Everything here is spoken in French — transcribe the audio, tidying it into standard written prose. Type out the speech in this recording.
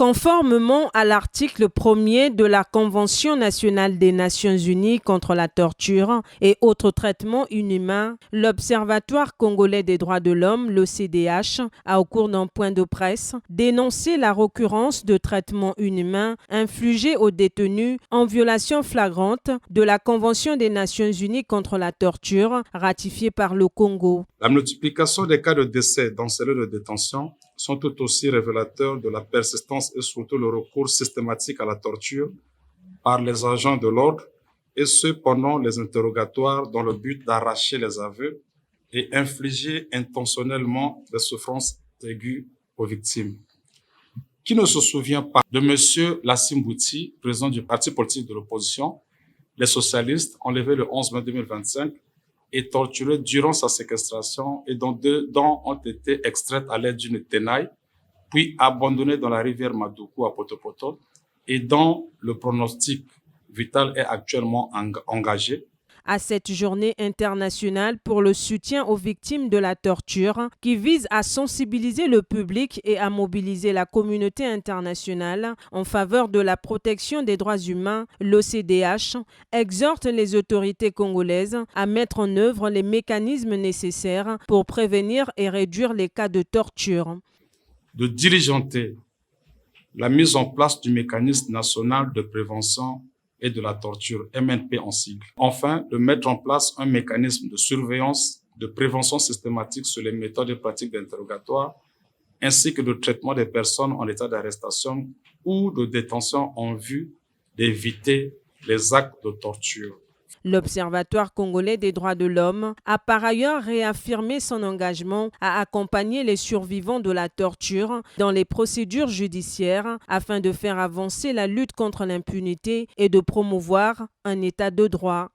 Conformément à l'article 1er de la Convention nationale des Nations unies contre la torture et autres traitements inhumains, l'Observatoire congolais des droits de l'homme, l'OCDH, a au cours d'un point de presse dénoncé la récurrence de traitements inhumains infligés aux détenus en violation flagrante de la Convention des Nations unies contre la torture ratifiée par le Congo. La multiplication des cas de décès dans ces lieux de détention sont tout aussi révélateurs de la persistance et surtout le recours systématique à la torture par les agents de l'ordre, et ce pendant les interrogatoires dans le but d'arracher les aveux et infliger intentionnellement des souffrances aiguës aux victimes. Qui ne se souvient pas de M. Lassim Bouti, président du parti politique de l'opposition, les socialistes, enlevé le 11 mai 2025 et torturé durant sa séquestration et dont 2 dents ont été extraites à l'aide d'une tenaille, puis abandonnées dans la rivière Madoukou à Potopoto et dont le pronostic vital est actuellement engagé. À cette journée internationale pour le soutien aux victimes de la torture qui vise à sensibiliser le public et à mobiliser la communauté internationale en faveur de la protection des droits humains, l'OCDH exhorte les autorités congolaises à mettre en œuvre les mécanismes nécessaires pour prévenir et réduire les cas de torture. De diligenter la mise en place du mécanisme national de prévention et de la torture, MNP en sigle. Enfin, de mettre en place un mécanisme de surveillance, de prévention systématique sur les méthodes et pratiques d'interrogatoire, ainsi que de traitement des personnes en état d'arrestation ou de détention en vue d'éviter les actes de torture. L'Observatoire congolais des droits de l'homme a par ailleurs réaffirmé son engagement à accompagner les survivants de la torture dans les procédures judiciaires afin de faire avancer la lutte contre l'impunité et de promouvoir un état de droit.